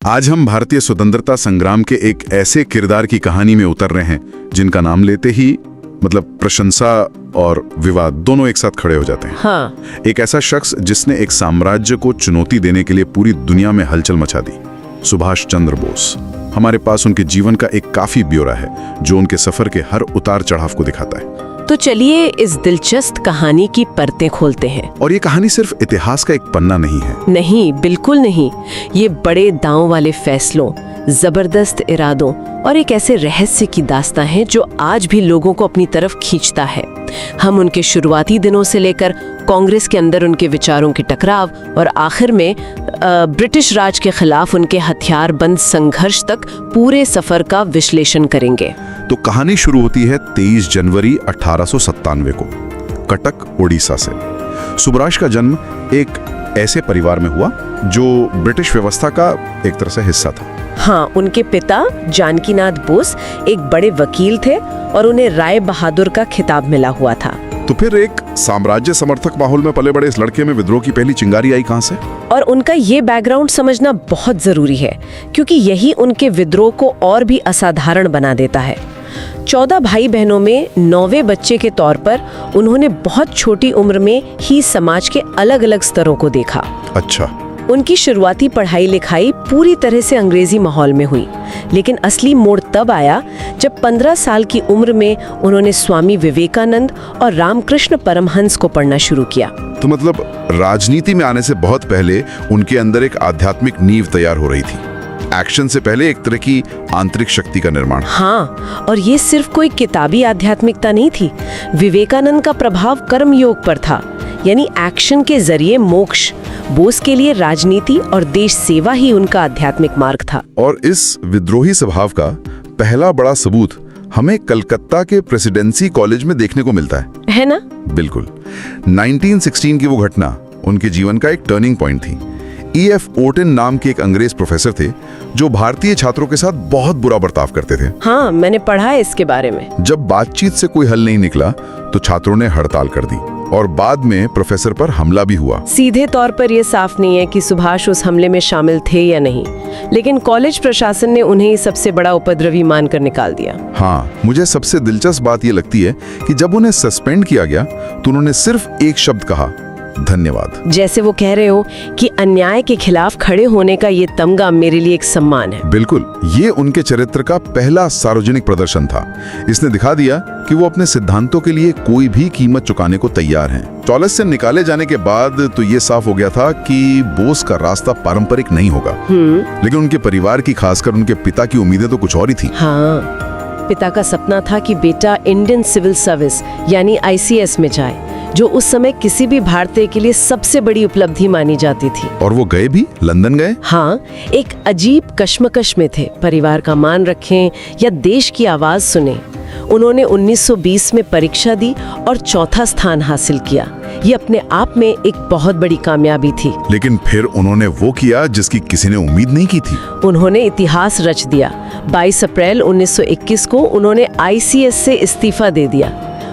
आज हम भारतीय स्वतंत्रता संग्राम के एक ऐसे किरदार की कहानी में उतर रहे हैं जिनका नाम लेते ही प्रशंसा और विवाद दोनों एक साथ खड़े हो जाते हैं। हाँ। एक ऐसा शख्स जिसने एक साम्राज्य को चुनौती देने के लिए पूरी दुनिया में हलचल मचा दी, सुभाष चंद्र बोस। हमारे पास उनके जीवन का एक काफी ब्यौरा है जो उनके सफर के हर उतार चढ़ाव को दिखाता है। तो चलिए इस दिलचस्प कहानी की परतें खोलते हैं। और ये कहानी सिर्फ इतिहास का एक पन्ना नहीं है। नहीं, बिल्कुल नहीं। ये बड़े दांव वाले फैसलों, जबरदस्त इरादों और एक ऐसे रहस्य की दास्तां है जो आज भी लोगों को अपनी तरफ खींचता है। हम उनके शुरुआती दिनों से लेकर कांग्रेस के अंदर उनके विचारों के टकराव और आखिर में ब्रिटिश राज के खिलाफ उनके हथियारबंद संघर्ष तक पूरे सफर का विश्लेषण करेंगे। तो कहानी शुरू होती है 23 जनवरी 1897 को कटक, ओडिशा से। सुभाष का जन्म एक ऐसे परिवार में हुआ जो ब्रिटिश व्यवस्था का एक तरह से हिस्सा था। हाँ, उनके पिता जानकीनाथ बोस एक बड़े वकील थे और उन्हें राय बहादुर का खिताब मिला हुआ था। तो फिर एक साम्राज्य समर्थक माहौल में पले बड़े इस लड़के में विद्रोह की पहली चिंगारी आई कहां से? और उनका ये बैकग्राउंड समझना बहुत जरूरी है क्योंकि यही उनके विद्रोह को और भी असाधारण बना देता है। 14 भाई बहनों में 9वें बच्चे के तौर पर उन्होंने बहुत छोटी उम्र में ही समाज के अलग अलग स्तरों को देखा। अच्छा। उनकी शुरुआती पढ़ाई लिखाई पूरी तरह से अंग्रेजी माहौल में हुई, लेकिन असली मोड़ तब आया जब 15 साल की उम्र में उन्होंने स्वामी विवेकानंद और रामकृष्ण परमहंस को पढ़ना शुरू किया। तो राजनीति में आने से बहुत पहले उनके अंदर एक आध्यात्मिक नींव तैयार हो रही थी। एक्शन से पहले एक तरह की आंतरिक शक्ति का निर्माण। हाँ, और ये सिर्फ कोई किताबी आध्यात्मिकता नहीं थी। विवेकानंद का प्रभाव कर्मयोग पर था, यानी एक्शन के जरिए मोक्ष। बोस के लिए राजनीति और देश सेवा ही उनका आध्यात्मिक मार्ग था। और इस विद्रोही स्वभाव का पहला बड़ा सबूत हमें कलकत्ता के प्रेसिडेंसी कॉलेज में देखने को मिलता है ना? बिल्कुल। 1916 की वो घटना उनके जीवन का एक टर्निंग पॉइंट थी। E.F. ओटन नाम के एक अंग्रेज प्रोफेसर थे जो भारतीय छात्रों के साथ बहुत बुरा बर्ताव करते थे। हाँ, मैंने पढ़ा है इसके बारे में। जब बातचीत से कोई हल नहीं निकला तो छात्रों ने हड़ताल कर दी और बाद में प्रोफेसर पर हमला भी हुआ। सीधे तौर पर यह साफ नहीं है कि सुभाष उस हमले में शामिल थे या नहीं, लेकिन कॉलेज प्रशासन ने उन्हें सबसे बड़ा उपद्रवी मानकर निकाल दिया। हाँ, मुझे सबसे दिलचस्प बात यह लगती है कि जब उन्हें सस्पेंड किया गया तो उन्होंने सिर्फ एक शब्द कहा, धन्यवाद। जैसे वो कह रहे हो कि अन्याय के खिलाफ खड़े होने का ये तमगा मेरे लिए एक सम्मान है। बिल्कुल, ये उनके चरित्र का पहला सार्वजनिक प्रदर्शन था। इसने दिखा दिया कि वो अपने सिद्धांतों के लिए कोई भी कीमत चुकाने को तैयार हैं। कॉलेज से निकाले जाने के बाद तो ये साफ हो गया था कि बोस का रास्ता पारंपरिक नहीं होगा। लेकिन उनके परिवार की, खासकर उनके पिता की उम्मीदें तो कुछ और ही थी। हाँ, पिता का सपना था कि बेटा इंडियन सिविल सर्विस यानी ICS में जाए, जो उस समय किसी भी भारतीय के लिए सबसे बड़ी उपलब्धि मानी जाती थी। और वो गए भी, लंदन गए। हाँ, एक अजीब कश्मकश में थे, परिवार का मान रखें या देश की आवाज सुने। उन्होंने 1920 में परीक्षा दी और चौथा स्थान हासिल किया। ये अपने आप में एक बहुत बड़ी कामयाबी थी। लेकिन फिर उन्होंने वो किया जिसकी किसी ने उम्मीद नहीं की थी। उन्होंने इतिहास रच दिया। 22 अप्रैल 1921 को उन्होंने ICS से इस्तीफा दे दिया।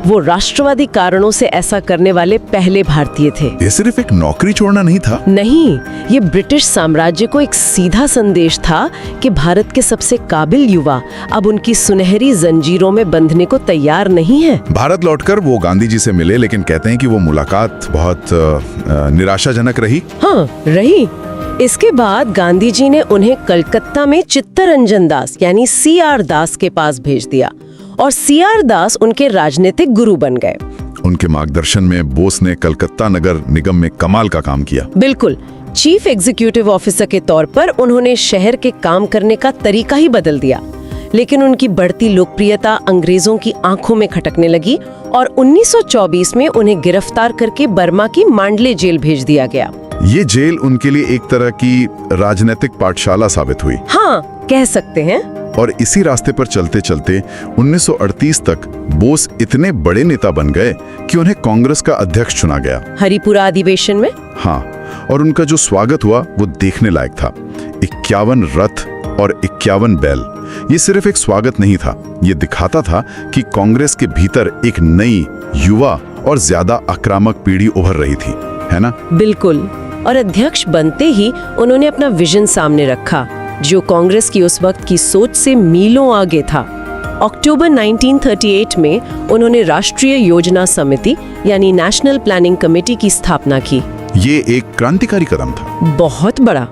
वो राष्ट्रवादी कारणों से ऐसा करने वाले पहले भारतीय थे। ये सिर्फ एक नौकरी छोड़ना नहीं था। नहीं, ये ब्रिटिश साम्राज्य को एक सीधा संदेश था कि भारत के सबसे काबिल युवा अब उनकी सुनहरी जंजीरों में बंधने को तैयार नहीं है। भारत लौटकर वो गांधी जी से मिले, लेकिन कहते हैं कि वो मुलाकात बहुत निराशाजनक रही। हाँ, रही। इसके बाद गांधी जी ने उन्हें कलकत्ता में चित्तरंजन दास यानी CR दास के पास भेज दिया और CR दास उनके राजनीतिक गुरु बन गए। उनके मार्गदर्शन में बोस ने कलकत्ता नगर निगम में कमाल का काम किया। बिल्कुल, चीफ एग्जीक्यूटिव ऑफिसर के तौर पर उन्होंने शहर के काम करने का तरीका ही बदल दिया। लेकिन उनकी बढ़ती लोकप्रियता अंग्रेजों की आंखों में खटकने लगी और 1924 में उन्हें गिरफ्तार करके बर्मा की मांडले जेल भेज दिया गया। ये जेल उनके लिए एक तरह की राजनीतिक पाठशाला साबित हुई। हाँ, कह सकते हैं। और इसी रास्ते पर चलते चलते 1938 तक बोस इतने बड़े नेता बन गए कि उन्हें कांग्रेस का अध्यक्ष चुना गया। हरिपुरा अधिवेशन में। हाँ, और उनका जो स्वागत हुआ वो देखने लायक था। 51 रथ और 51 बैल। ये सिर्फ एक स्वागत नहीं था, ये दिखाता था कि कांग्रेस के भीतर एक नई, युवा और ज्यादा आक्रामक पीढ़ी उभर रही थी, है ना? बिल्कुल। और अध्यक्ष बनते ही उन्होंने अपना विजन सामने रखा, जो कांग्रेस की उस वक्त की सोच से मीलों आगे था। अक्टूबर 1938 में उन्होंने राष्ट्रीय योजना समिति यानी नेशनल प्लानिंग कमेटी की स्थापना की। ये एक क्रांतिकारी कदम था। बहुत बड़ा।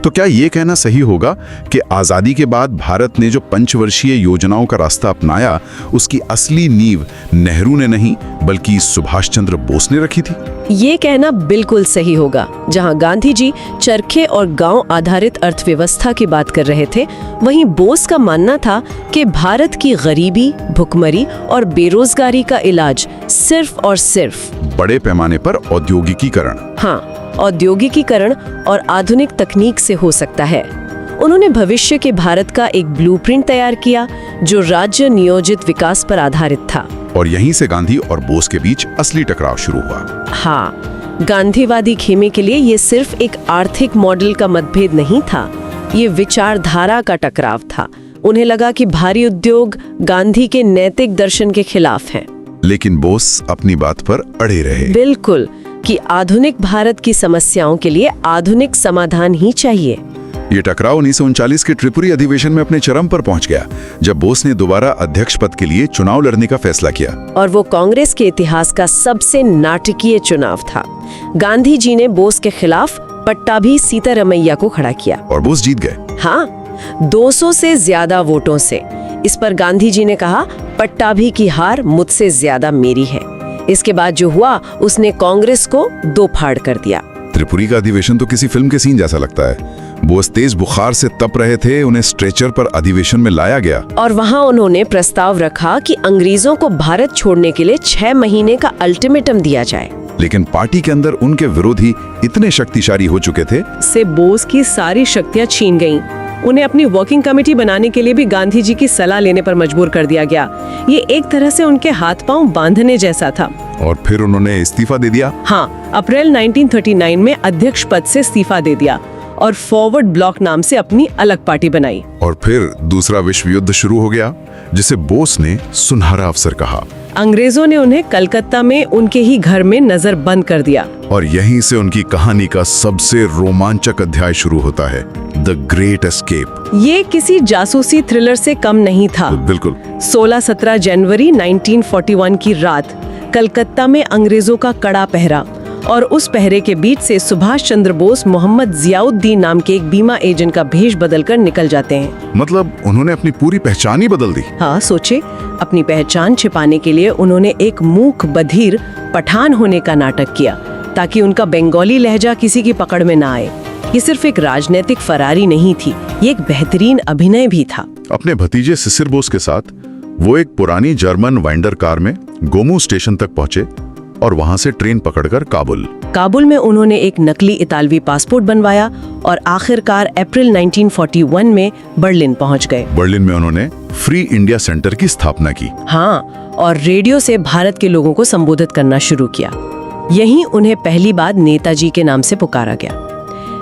तो क्या ये कहना सही होगा कि आज़ादी के बाद भारत ने जो पंचवर्षीय योजनाओं का रास्ता अपनाया, उसकी असली नींव नेहरू ने नहीं बल्कि सुभाष चंद्र बोस ने रखी थी? ये कहना बिल्कुल सही होगा। जहां गांधी जी चरखे और गांव आधारित अर्थव्यवस्था की बात कर रहे थे, वहीं बोस का मानना था कि भारत की गरीबी, भुखमरी और बेरोजगारी का इलाज सिर्फ और सिर्फ बड़े पैमाने पर औद्योगिकीकरण, हाँ, औद्योगिकीकरण और आधुनिक तकनीक से हो सकता है। उन्होंने भविष्य के भारत का एक ब्लूप्रिंट तैयार किया जो राज्य नियोजित विकास पर आधारित था। और यहीं से गांधी और बोस के बीच असली टकराव शुरू हुआ। हाँ, गांधीवादी खेमे के लिए ये सिर्फ एक आर्थिक मॉडल का मतभेद नहीं था, ये विचारधारा का टकराव था। उन्हें लगा कि भारी उद्योग गांधी के नैतिक दर्शन के खिलाफ हैं। लेकिन बोस अपनी बात पर अड़े रहे। बिल्कुल, कि आधुनिक भारत की समस्याओं के लिए आधुनिक समाधान ही चाहिए। ये टकराव 1939 के त्रिपुरी अधिवेशन में अपने चरम पर पहुंच गया, जब बोस ने दोबारा अध्यक्ष पद के लिए चुनाव लड़ने का फैसला किया। और वो कांग्रेस के इतिहास का सबसे नाटकीय चुनाव था। गांधी जी ने बोस के खिलाफ पट्टाभी सीतारमैया को खड़ा किया और बोस जीत गए। हाँ, 200 से ज्यादा वोटों से। इस पर गांधी जी ने कहा, पट्टाभी की हार मुझसे ज्यादा मेरी है। इसके बाद जो हुआ, उसने कांग्रेस को दो फाड़ कर दिया। त्रिपुरी का अधिवेशन तो किसी फिल्म के सीन जैसा लगता है। बोस तेज बुखार से तप रहे थे, उन्हें स्ट्रेचर पर अधिवेशन में लाया गया और वहां उन्होंने प्रस्ताव रखा कि अंग्रेजों को भारत छोड़ने के लिए 6 महीने का अल्टीमेटम दिया जाए। लेकिन पार्टी के अंदर उनके विरोधी इतने शक्तिशाली हो चुके थे से बोस की सारी शक्तियां छीन गईं। उन्हें अपनी वर्किंग कमेटी बनाने के लिए भी गांधी जी की सलाह लेने पर मजबूर कर दिया गया। ये एक तरह से उनके हाथ पांव बांधने जैसा था। और फिर उन्होंने इस्तीफा दे दिया। हाँ, अप्रैल 1939 में अध्यक्ष पद से इस्तीफा दे दिया और फॉरवर्ड ब्लॉक नाम से अपनी अलग पार्टी बनाई। और फिर दूसरा विश्व युद्ध शुरू हो गया, जिसे बोस ने सुनहरा अवसर कहा। अंग्रेजों ने उन्हें कलकत्ता में उनके ही घर में नजर बंद कर दिया। और यहीं से उनकी कहानी का सबसे रोमांचक अध्याय शुरू होता है, द ग्रेट एस्केप। ये किसी जासूसी थ्रिलर से कम नहीं था। बिल्कुल। 16-17 जनवरी 1941 की रात कलकत्ता में अंग्रेजों का कड़ा पहरा, और उस पहरे के बीच से सुभाष चंद्र बोस मोहम्मद जियाउद्दीन नाम के एक बीमा एजेंट का भेष बदलकर निकल जाते हैं। मतलब उन्होंने अपनी पूरी पहचान ही बदल दी। हाँ, सोचे, अपनी पहचान छिपाने के लिए उन्होंने एक मूक बधिर पठान होने का नाटक किया, ताकि उनका बंगाली लहजा किसी की पकड़ में ना आए। ये सिर्फ एक राजनीतिक फरारी नहीं थी, ये एक बेहतरीन अभिनय भी था। अपने भतीजे सिसिर बोस के साथ वो एक पुरानी जर्मन वाइंडर कार में गोमू स्टेशन तक पहुंचे और वहां से ट्रेन पकड़कर काबुल में उन्होंने एक नकली इतालवी पासपोर्ट बनवाया और आखिरकार अप्रैल 1941 में बर्लिन पहुंच गए। बर्लिन में उन्होंने फ्री इंडिया सेंटर की स्थापना की। हाँ, और रेडियो से भारत के लोगों को संबोधित करना शुरू किया। यहीं उन्हें पहली बार नेताजी के नाम से पुकारा गया।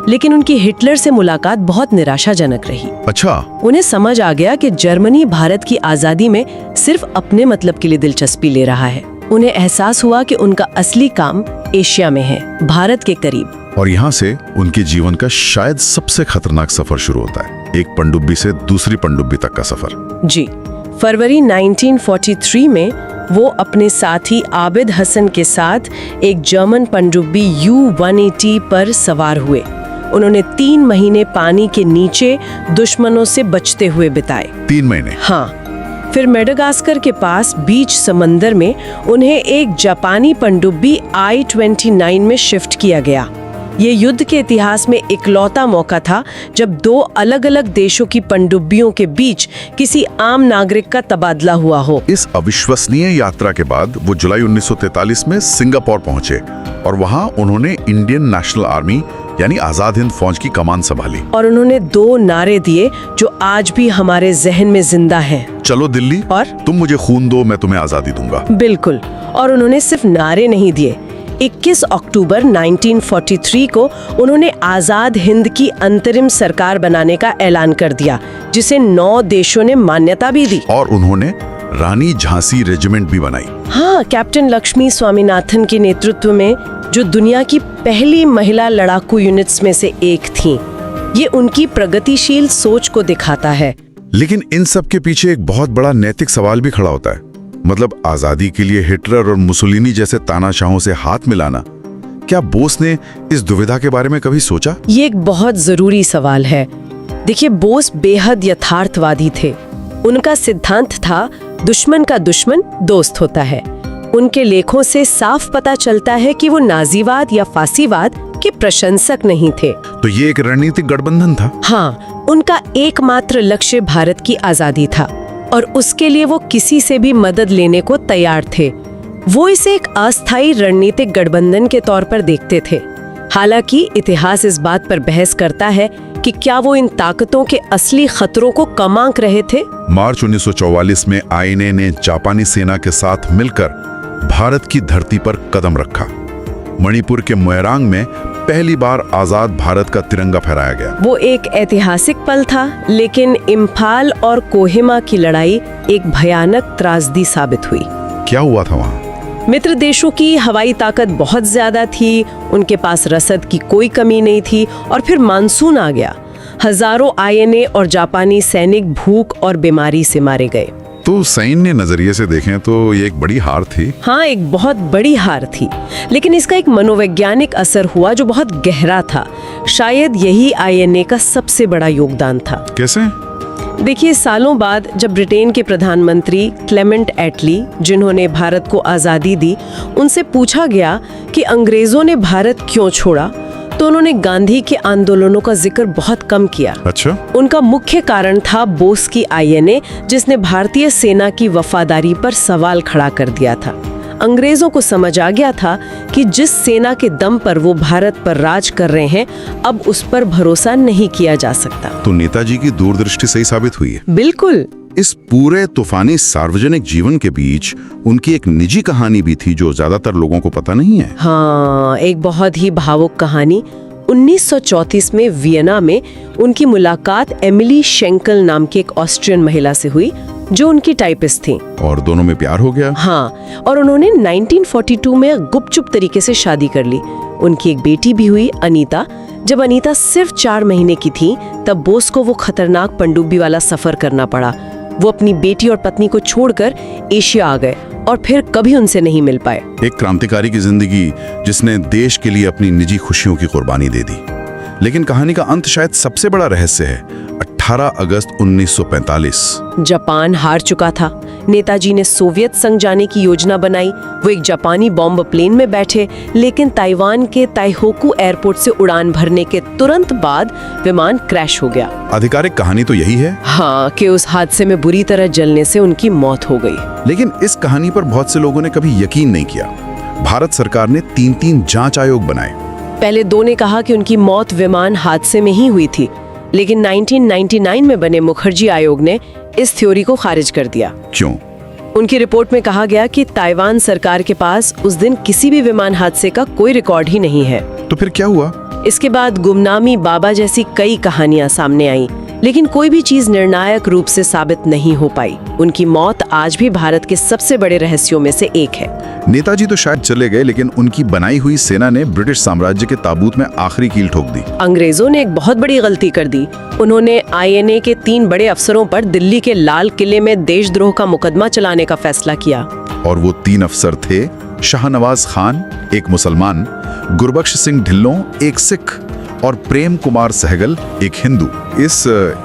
लेकिन उनकी हिटलर से मुलाकात बहुत निराशाजनक रही। अच्छा। उन्हें समझ आ गया कि जर्मनी भारत की आजादी में सिर्फ अपने मतलब के लिए दिलचस्पी ले रहा है। उन्हें एहसास हुआ कि उनका असली काम एशिया में है, भारत के करीब। और यहाँ से उनके जीवन का शायद सबसे खतरनाक सफर शुरू होता है, एक पनडुब्बी से दूसरी पनडुब्बी तक का सफर। जी, फरवरी 1943 में वो अपने साथी आबिद हसन के साथ एक जर्मन पनडुब्बी U-180 पर सवार हुए। उन्होंने 3 महीने पानी के नीचे दुश्मनों से बचते हुए बिताए। 3 महीने? हाँ। फिर मेडागास्कर के पास बीच समंदर में उन्हें एक जापानी पनडुब्बी I-29 में शिफ्ट किया गया। ये युद्ध के इतिहास में इकलौता मौका था जब 2 अलग-अलग देशों की पनडुब्बियों के बीच किसी आम नागरिक का तबादला हुआ हो। इस अविश्वसनीय यात्रा के बाद वो जुलाई 1943 में सिंगापुर पहुंचे और वहां उन्होंने इंडियन नेशनल आर्मी यानी आजाद हिंद फौज की कमान संभाली। और उन्होंने 2 नारे दिए जो आज भी हमारे जहन में जिंदा हैं। चलो दिल्ली, और तुम मुझे खून दो, मैं तुम्हें आजादी दूंगा। बिल्कुल। और उन्होंने सिर्फ नारे नहीं दिए। 21 अक्टूबर 1943 को उन्होंने आजाद हिंद की अंतरिम सरकार बनाने का ऐलान कर दिया, जिसे 9 देशों ने मान्यता भी दी। और उन्होंने रानी झांसी रेजिमेंट भी बनाई। हाँ, कैप्टन लक्ष्मी स्वामीनाथन के नेतृत्व में, जो दुनिया की पहली महिला लड़ाकू यूनिट्स में से एक थी। ये उनकी प्रगतिशील सोच को दिखाता है। लेकिन इन सब के पीछे एक बहुत बड़ा नैतिक सवाल भी खड़ा होता है। मतलब आजादी के लिए हिटलर और मुसोलिनी जैसे तानाशाहों से हाथ मिलाना। क्या बोस ने इस दुविधा के बारे में कभी सोचा? ये एक बहुत जरूरी सवाल है। देखिए, बोस बेहद यथार्थवादी थे। उनका सिद्धांत था दुश्मन का दुश्मन दोस्त होता है। उनके लेखों से साफ पता चलता है कि वो नाजीवाद या फासीवाद के प्रशंसक नहीं थे। तो ये एक रणनीतिक गठबंधन था। हाँ, उनका एकमात्र लक्ष्य भारत की आजादी था और उसके लिए वो किसी से भी मदद लेने को तैयार थे। वो इसे एक अस्थायी रणनीतिक गठबंधन के तौर पर देखते थे। हालांकि इतिहास इस बात पर बहस करता है कि क्या वो इन ताकतों के असली खतरों को कम आंक रहे थे। मार्च 1944 में आईएनए ने जापानी सेना के साथ मिलकर भारत की धरती पर कदम रखा। मणिपुर के मोइरांग में पहली बार आजाद भारत का तिरंगा फहराया गया। वो एक ऐतिहासिक पल था, लेकिन इम्फाल और कोहिमा की लड़ाई एक भयानक त्रासदी साबित हुई। क्या हुआ था वहाँ? मित्र देशों की हवाई ताकत बहुत ज्यादा थी, उनके पास रसद की कोई कमी नहीं थी और फिर मानसून आ गया। हजारों आईएनए और जापानी सैनिक भूख और बीमारी से मारे गए। तो सैन्य नजरिए से देखें तो ये एक बड़ी हार थी। हाँ, एक बहुत बड़ी हार थी, लेकिन इसका एक मनोवैज्ञानिक असर हुआ जो बहुत गहरा था। शायद यही आईएनए का सबसे बड़ा योगदान था। कैसे? देखिए, सालों बाद जब ब्रिटेन के प्रधानमंत्री क्लेमेंट एटली, जिन्होंने भारत को आज़ादी दी, उनसे पूछा गया कि अंग्रेजों ने भारत क्यों छोड़ा, तो उन्होंने गांधी के आंदोलनों का जिक्र बहुत कम किया। अच्छा। उनका मुख्य कारण था बोस की आईएनए, जिसने भारतीय सेना की वफादारी पर सवाल खड़ा कर दिया था। अंग्रेजों को समझ आ गया था कि जिस सेना के दम पर वो भारत पर राज कर रहे हैं, अब उस पर भरोसा नहीं किया जा सकता। तो नेताजी की दूरदृष्टि सही साबित हुई है। बिल्कुल। इस पूरे तूफानी सार्वजनिक जीवन के बीच उनकी एक निजी कहानी भी थी जो ज्यादातर लोगों को पता नहीं है। हाँ, एक बहुत ही भावुक कहानी। 1934 में वियना में उनकी मुलाकात एमिली शेंकल नाम की एक ऑस्ट्रियन महिला से हुई, जो उनकी टाइपिस्ट थी। और दोनों में प्यार हो गया। हाँ, और उन्होंने 1942 में गुपचुप तरीके से शादी कर ली। उनकी एक बेटी भी हुई, अनीता। जब अनीता सिर्फ 4 महीने की थी, तब बोस को वो खतरनाक पनडुब्बी वाला सफर करना पड़ा। वो अपनी बेटी और पत्नी को छोड़कर एशिया आ गए और फिर कभी उनसे नहीं मिल पाए। एक क्रांतिकारी की जिंदगी जिसने देश के लिए अपनी निजी खुशियों की कुर्बानी दे दी। लेकिन कहानी का अंत शायद सबसे बड़ा रहस्य है। 18 अगस्त 1945। जापान हार चुका था। नेताजी ने सोवियत संघ जाने की योजना बनाई। वो एक जापानी बॉम्ब प्लेन में बैठे, लेकिन ताइवान के ताइहोकू एयरपोर्ट से उड़ान भरने के तुरंत बाद विमान क्रैश हो गया। आधिकारिक कहानी तो यही है। हाँ, कि उस हादसे में बुरी तरह जलने से उनकी मौत हो गई। लेकिन इस कहानी पर बहुत से लोगों ने कभी यकीन नहीं किया। भारत सरकार ने 3 जांच आयोग बनाए। पहले 2 ने कहा कि उनकी मौत विमान हादसे में ही हुई थी, लेकिन 1999 में बने मुखर्जी आयोग ने इस थ्योरी को खारिज कर दिया। क्यों? उनकी रिपोर्ट में कहा गया कि ताइवान सरकार के पास उस दिन किसी भी विमान हादसे का कोई रिकॉर्ड ही नहीं है। तो फिर क्या हुआ? इसके बाद गुमनामी बाबा जैसी कई कहानियां सामने आईं, लेकिन कोई भी चीज निर्णायक रूप से साबित नहीं हो पाई। उनकी मौत आज भी भारत के सबसे बड़े रहस्यों में से एक है। नेताजी तो शायद चले गए, लेकिन उनकी बनाई हुई सेना ने ब्रिटिश साम्राज्य के ताबूत में आखिरी कील ठोक दी। अंग्रेजों ने एक बहुत बड़ी गलती कर दी। उन्होंने आईएनए के 3 बड़े अफसरों पर दिल्ली के लाल किले में देशद्रोह का मुकदमा चलाने का फैसला किया। और वो 3 अफसर थे शाहनवाज खान, एक मुसलमान, गुरबख्श सिंह ढिल्लों, एक सिख, और प्रेम कुमार सहगल, एक हिंदू। इस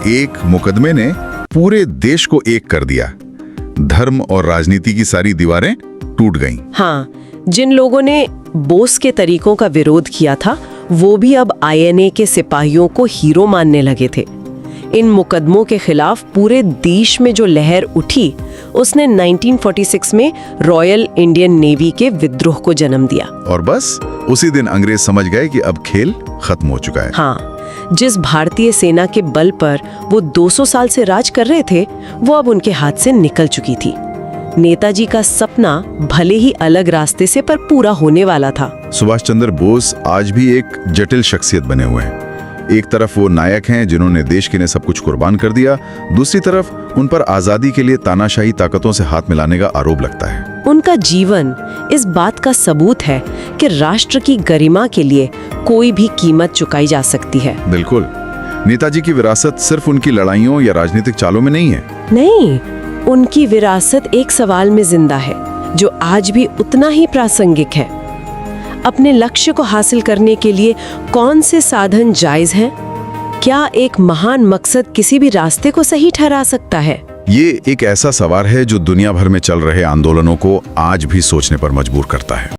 एक मुकदमे ने पूरे देश को एक कर दिया। धर्म और राजनीति की सारी दीवारें टूट गईं। हाँ, जिन लोगों ने बोस के तरीकों का विरोध किया था, वो भी अब आईएनए के सिपाहियों को हीरो मानने लगे थे। इन मुकदमों के खिलाफ पूरे देश में जो लहर उठी, उसने 1946 में रॉयल इंडियन नेवी के विद्रोह को जन्म दिया। और बस उसी दिन अंग्रेज समझ गए कि अब खेल खत्म हो चुका है। हाँ, जिस भारतीय सेना के बल पर वो 200 साल से राज कर रहे थे, वो अब उनके हाथ से निकल चुकी थी। नेताजी का सपना भले ही अलग रास्ते से पर पूरा होने वाला था। सुभाष चंद्र बोस आज भी एक जटिल शख्सियत बने हुए हैं। एक तरफ वो नायक हैं जिन्होंने देश के लिए सब कुछ कुर्बान कर दिया, दूसरी तरफ उन पर आजादी के लिए तानाशाही ताकतों से हाथ मिलाने का आरोप लगता है। उनका जीवन इस बात का सबूत है कि राष्ट्र की गरिमा के लिए कोई भी कीमत चुकाई जा सकती है। बिल्कुल। नेताजी की विरासत सिर्फ उनकी लड़ाइयों या राजनीतिक चालों में नहीं है। नहीं, उनकी विरासत एक सवाल में जिंदा है जो आज भी उतना ही प्रासंगिक है। अपने लक्ष्य को हासिल करने के लिए कौन से साधन जायज हैं? क्या एक महान मकसद किसी भी रास्ते को सही ठहरा सकता है? ये एक ऐसा सवाल है जो दुनिया भर में चल रहे आंदोलनों को आज भी सोचने पर मजबूर करता है।